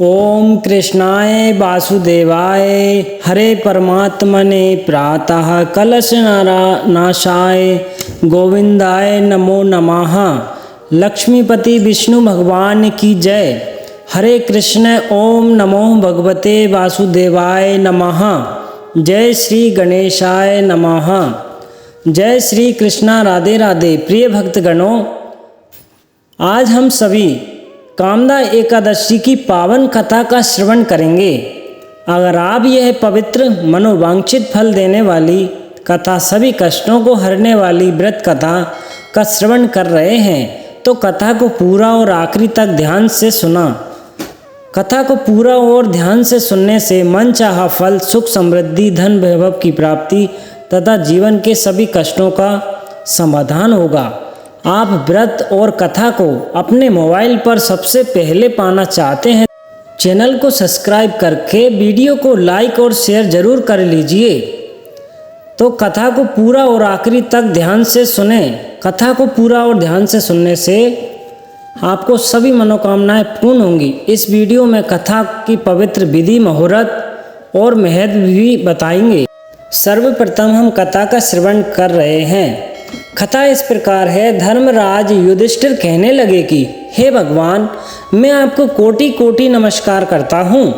ओम कृष्णाय वासुदेवाय हरे परमात्मने प्रातः कलश नाशाय गोविंदाय नमो नमः। लक्ष्मीपति विष्णु भगवान की जय। हरे कृष्ण। ओम नमो भगवते वासुदेवाय नमः। जय श्री गणेशाय नमः। जय श्री कृष्णा। राधे राधे। प्रिय भक्तगणों, आज हम सभी कामदा एकादशी की पावन कथा का श्रवण करेंगे। अगर आप यह पवित्र मनोवांछित फल देने वाली कथा, सभी कष्टों को हरने वाली व्रत कथा का श्रवण कर रहे हैं तो कथा को पूरा और आखिरी तक ध्यान से सुना। कथा को पूरा और ध्यान से सुनने से मन चाहा फल, सुख, समृद्धि, धन, वैभव की प्राप्ति तथा जीवन के सभी कष्टों का समाधान होगा। आप व्रत और कथा को अपने मोबाइल पर सबसे पहले पाना चाहते हैं, चैनल को सब्सक्राइब करके वीडियो को लाइक और शेयर जरूर कर लीजिए। तो कथा को पूरा और आखिरी तक ध्यान से सुने। कथा को पूरा और ध्यान से सुनने से आपको सभी मनोकामनाएं पूर्ण होंगी। इस वीडियो में कथा की पवित्र विधि, मुहूर्त और महत्व भी बताएंगे। सर्वप्रथम हम कथा का श्रवण कर रहे हैं। कथा इस प्रकार है। धर्मराज युधिष्ठिर कहने लगे कि हे भगवान, मैं आपको कोटि कोटि नमस्कार करता हूँ।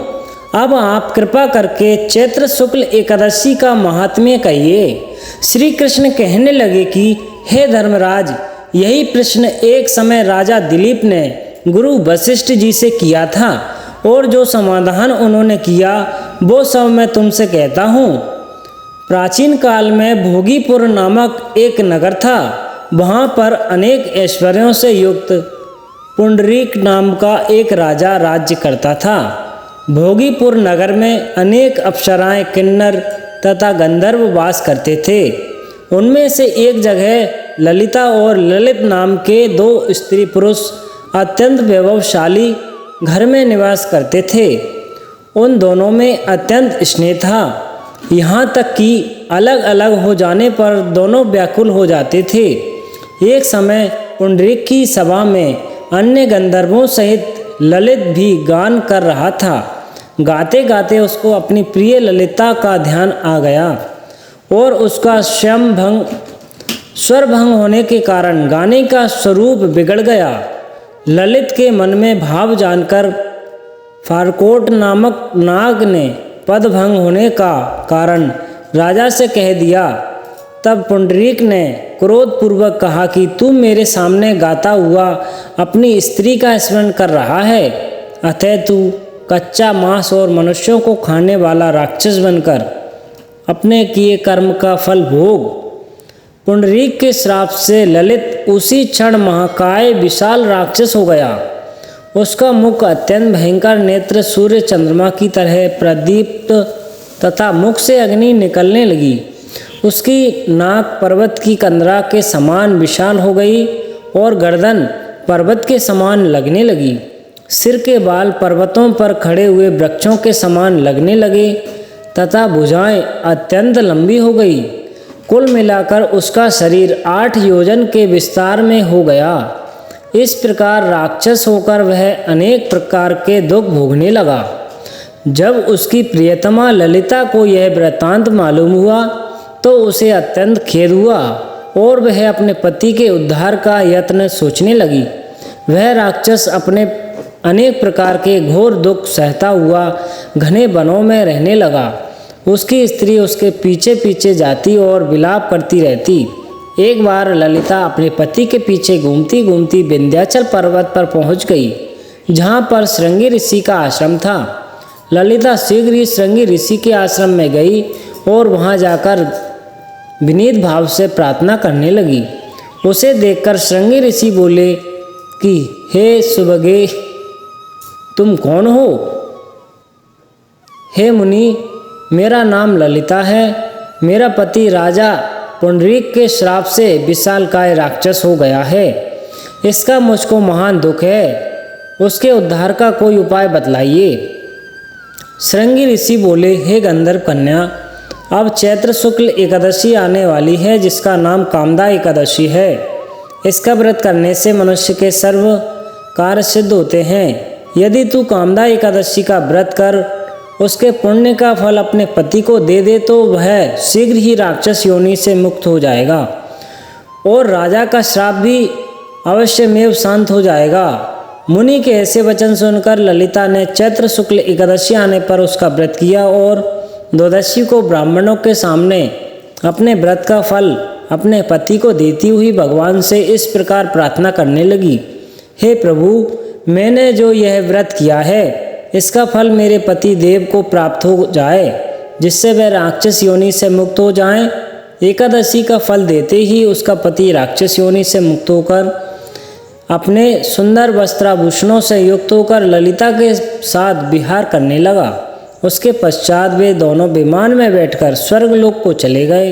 अब आप कृपा करके चैत्र शुक्ल एकादशी का महात्म्य कहिए। श्री कृष्ण कहने लगे कि हे धर्मराज, यही प्रश्न एक समय राजा दिलीप ने गुरु वशिष्ठ जी से किया था और जो समाधान उन्होंने किया वो सब मैं तुमसे कहता हूँ। प्राचीन काल में भोगीपुर नामक एक नगर था। वहाँ पर अनेक ऐश्वर्यों से युक्त पुंडरीक नाम का एक राजा राज्य करता था। भोगीपुर नगर में अनेक अप्सराएं, किन्नर तथा गंधर्व वास करते थे। उनमें से एक जगह ललिता और ललित नाम के दो स्त्री पुरुष अत्यंत वैभवशाली घर में निवास करते थे। उन दोनों में अत्यंत स्नेह था, यहाँ तक कि अलग अलग हो जाने पर दोनों व्याकुल हो जाते थे। एक समय पुंडरीक की सभा में अन्य गंधर्वों सहित ललित भी गान कर रहा था। गाते गाते उसको अपनी प्रिय ललिता का ध्यान आ गया और उसका स्वर भंग होने के कारण गाने का स्वरूप बिगड़ गया। ललित के मन में भाव जानकर फारकोट नामक नाग ने पद भंग होने का कारण राजा से कह दिया। तब पुंडरीक ने क्रोधपूर्वक कहा कि तू मेरे सामने गाता हुआ अपनी स्त्री का स्मरण कर रहा है, अतः तू कच्चा मांस और मनुष्यों को खाने वाला राक्षस बनकर अपने किए कर्म का फल भोग। पुंडरीक के श्राप से ललित उसी क्षण महाकाय विशाल राक्षस हो गया। उसका मुख अत्यंत भयंकर, नेत्र सूर्य चंद्रमा की तरह प्रदीप्त तथा मुख से अग्नि निकलने लगी। उसकी नाक पर्वत की कंदरा के समान विशाल हो गई और गर्दन पर्वत के समान लगने लगी। सिर के बाल पर्वतों पर खड़े हुए वृक्षों के समान लगने लगे तथा भुजाएं अत्यंत लंबी हो गई। कुल मिलाकर उसका शरीर 8 योजन के विस्तार में हो गया। इस प्रकार राक्षस होकर वह अनेक प्रकार के दुख भोगने लगा। जब उसकी प्रियतमा ललिता को यह वृत्तांत मालूम हुआ तो उसे अत्यंत खेद हुआ और वह अपने पति के उद्धार का यत्न सोचने लगी। वह राक्षस अपने अनेक प्रकार के घोर दुख सहता हुआ घने वनों में रहने लगा। उसकी स्त्री उसके पीछे पीछे जाती और विलाप करती रहती। एक बार ललिता अपने पति के पीछे घूमती घूमती विंध्याचल पर्वत पर पहुंच गई, जहां पर श्रृंगी ऋषि का आश्रम था। ललिता शीघ्र ही श्रृंगी ऋषि के आश्रम में गई और वहां जाकर विनीत भाव से प्रार्थना करने लगी। उसे देखकर श्रृंगी ऋषि बोले कि हे सुभगे, तुम कौन हो? हे मुनि, मेरा नाम ललिता है। मेरा पति राजा पुंडरीक के श्राप से विशालकाय राक्षस हो गया है। इसका मुझको महान दुख है। उसके उद्धार का कोई उपाय बतलाइए। श्रृंगी ऋषि बोले, हे गंधर्व कन्या, अब चैत्र शुक्ल एकादशी आने वाली है, जिसका नाम कामदा एकादशी है। इसका व्रत करने से मनुष्य के सर्व कार्य सिद्ध होते हैं। यदि तू कामदा एकादशी का व्रत कर उसके पुण्य का फल अपने पति को दे दे तो वह शीघ्र ही राक्षस योनि से मुक्त हो जाएगा और राजा का श्राप भी अवश्यमेव शांत हो जाएगा। मुनि के ऐसे वचन सुनकर ललिता ने चैत्र शुक्ल एकादशी आने पर उसका व्रत किया और द्वादशी को ब्राह्मणों के सामने अपने व्रत का फल अपने पति को देती हुई भगवान से इस प्रकार प्रार्थना करने लगी, हे प्रभु, मैंने जो यह व्रत किया है इसका फल मेरे पति देव को प्राप्त हो जाए जिससे वह राक्षस योनि से मुक्त हो जाएं। एकादशी का फल देते ही उसका पति राक्षस योनि से मुक्त होकर अपने सुंदर वस्त्राभूषणों से युक्त होकर ललिता के साथ विहार करने लगा। उसके पश्चात वे दोनों विमान में बैठकर स्वर्गलोक को चले गए।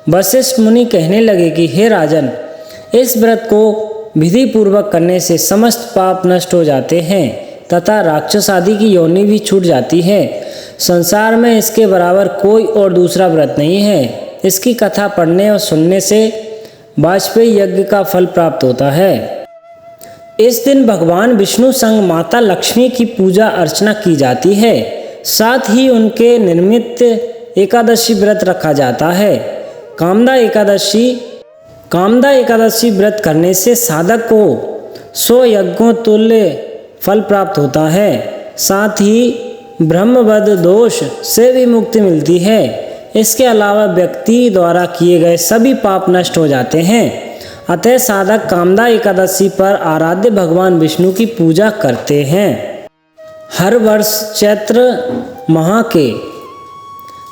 वशिष्ठ मुनि कहने लगे कि हे राजन, इस व्रत को विधि पूर्वक करने से समस्त पाप नष्ट हो जाते हैं तथा राक्षस आदि की योनि भी छूट जाती है। संसार में इसके बराबर कोई और दूसरा व्रत नहीं है। इसकी कथा पढ़ने और सुनने से वाजपेयी यज्ञ का फल प्राप्त होता है। इस दिन भगवान विष्णु संग माता लक्ष्मी की पूजा अर्चना की जाती है। साथ ही उनके निर्मित एकादशी व्रत रखा जाता है। कामदा एकादशी व्रत करने से साधक को 100 यज्ञों तुल्य फल प्राप्त होता है। साथ ही ब्रह्मवद दोष से भी मुक्ति मिलती है। इसके अलावा व्यक्ति द्वारा किए गए सभी पाप नष्ट हो जाते हैं। अतः साधक कामदा एकादशी पर आराध्य भगवान विष्णु की पूजा करते हैं। हर वर्ष चैत्र माह के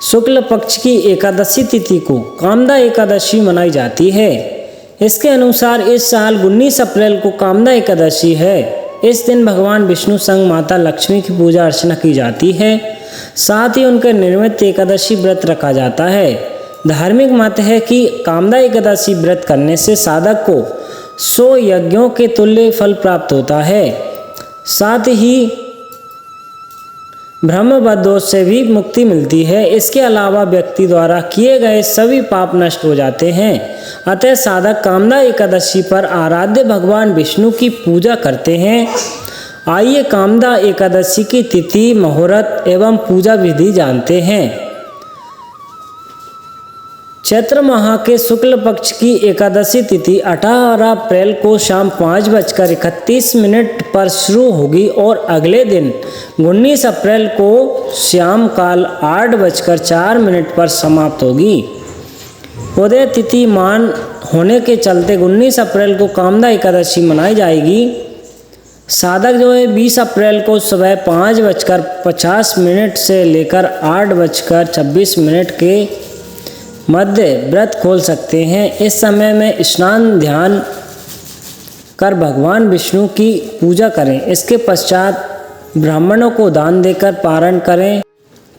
शुक्ल पक्ष की एकादशी तिथि को कामदा एकादशी मनाई जाती है। इसके अनुसार इस साल 19 अप्रैल को कामदा एकादशी है। इस दिन भगवान विष्णु संग माता लक्ष्मी की पूजा अर्चना की जाती है। साथ ही उनके निर्मित एकादशी व्रत रखा जाता है। धार्मिक मत है कि कामदा एकादशी व्रत करने से साधक को 100 यज्ञों के तुल्य फल प्राप्त होता है। साथ ही ब्रह्मवद दोष से भी मुक्ति मिलती है। इसके अलावा व्यक्ति द्वारा किए गए सभी पाप नष्ट हो जाते हैं। अतः साधक कामदा एकादशी पर आराध्य भगवान विष्णु की पूजा करते हैं। आइए कामदा एकादशी की तिथि, मुहूर्त एवं पूजा विधि जानते हैं। चैत्र माह के शुक्ल पक्ष की एकादशी तिथि 18 अप्रैल को शाम 5:31 पर शुरू होगी और अगले दिन 19 अप्रैल को शाम काल 8:04 पर समाप्त होगी। उदय तिथि मान होने के चलते 19 अप्रैल को कामदा एकादशी मनाई जाएगी। साधक जो है 20 अप्रैल को सुबह 5:50 से लेकर 8:26 के मध्य व्रत खोल सकते हैं। इस समय में स्नान ध्यान कर भगवान विष्णु की पूजा करें। इसके पश्चात ब्राह्मणों को दान देकर पारण करें।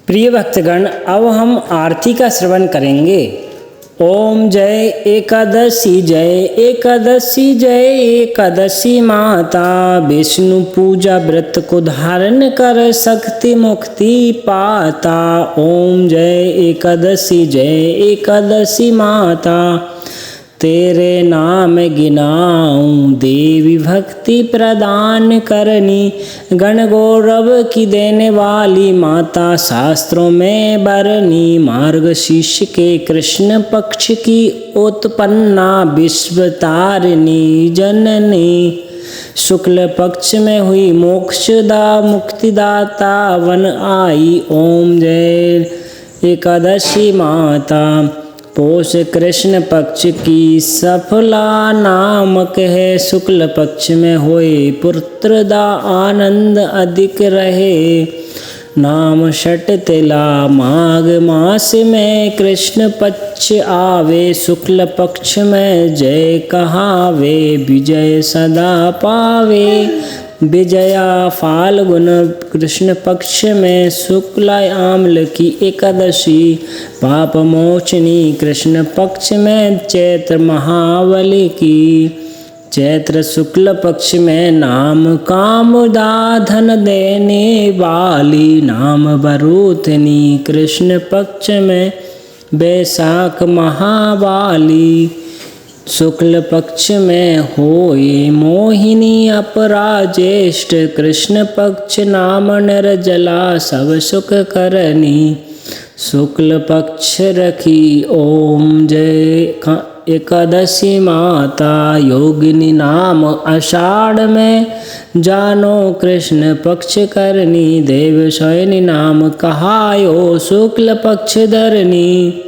प्रिय भक्तगण, अब हम आरती का श्रवण करेंगे। ओम जय एकादशी, जय एकादशी, जय एकादशी माता, विष्णु पूजा व्रत को धारण कर शक्ति मुक्ति पाता। ओम जय एकादशी, जय एकादशी माता, तेरे नाम गिनाऊं देवी भक्ति प्रदान करनी, गण गौरव की देने वाली माता, शास्त्रों में बरनी, मार्गशीर्ष के कृष्ण पक्ष की उत्पन्ना, विश्व तारिणी जननी, शुक्ल पक्ष में हुई मोक्षदा मुक्तिदाता वन आई। ओम जय एकादशी माता, पोष कृष्ण पक्ष की सफला नामक है, शुक्ल पक्ष में होए पुत्रदा आनंद अधिक रहे, नाम षट तिला माघ मास में कृष्ण पक्ष आवे, शुक्ल पक्ष में जय कहावे, विजय सदा पावे, विजया फाल्गुन कृष्ण पक्ष में शुक्ला आम्ल की एकादशी, पाप मोचनी कृष्ण पक्ष में चैत्र महावली की, चैत्र शुक्ल पक्ष में नाम कामदा धन देने वाली, नाम बरूथनी कृष्ण पक्ष में बैसाख महावाली, शुक्ल पक्ष में होए मोहिनी अपराजेष्ट, कृष्ण पक्ष नाम निर्जला सब सुख करनी। शुक्ल पक्ष रखी ओम जय एकादशी माता, योगिनी नाम आषाढ़ में जानो कृष्ण पक्ष करनी। देव शयनी नाम कहायो शुक्ल पक्ष धरनी।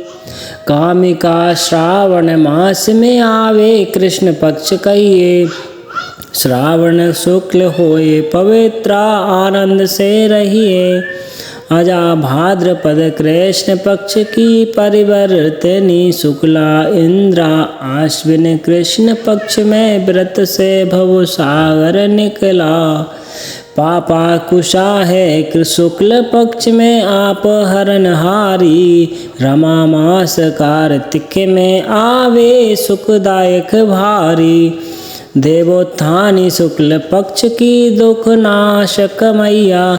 कामिका श्रावण मास में आवे, कृष्ण पक्ष कहिए। श्रावण शुक्ल होए पवित्र, आनंद से रहिए। अजा भाद्रपद कृष्ण पक्ष की परिवर्तनी। शुक्ला इंद्रा आश्विन कृष्ण पक्ष में व्रत से भव सागर निकला। पापा कुशा है शुक्ल पक्ष में आप हरनहारी। रमा मास कार्तिक में आवे सुखदायक भारी। देवोत्थानी शुक्ल पक्ष की दुख नाशक मैया।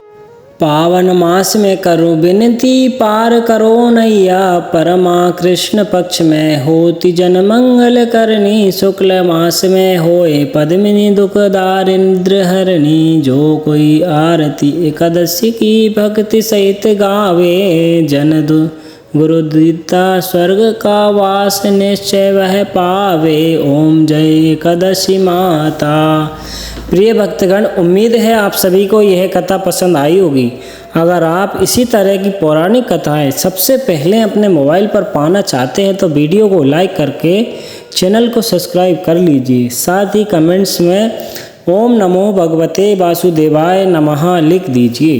पावन मास में करूं विनती पार करो नैया। परमा कृष्ण पक्ष में होती जन मंगल करनी। शुक्ल मास में होए पद्मिनी दुख दारिद्र हरणी। जो कोई आरती एकादशी की भक्ति सहित गावे, जन गुरुदीता स्वर्ग का वास निश्चय वह पावे। ओम जय एकादशी माता। प्रिय भक्तगण, उम्मीद है आप सभी को यह कथा पसंद आई होगी। अगर आप इसी तरह की पौराणिक कथाएं सबसे पहले अपने मोबाइल पर पाना चाहते हैं तो वीडियो को लाइक करके चैनल को सब्सक्राइब कर लीजिए। साथ ही कमेंट्स में ओम नमो भगवते वासुदेवाय नमः लिख दीजिए।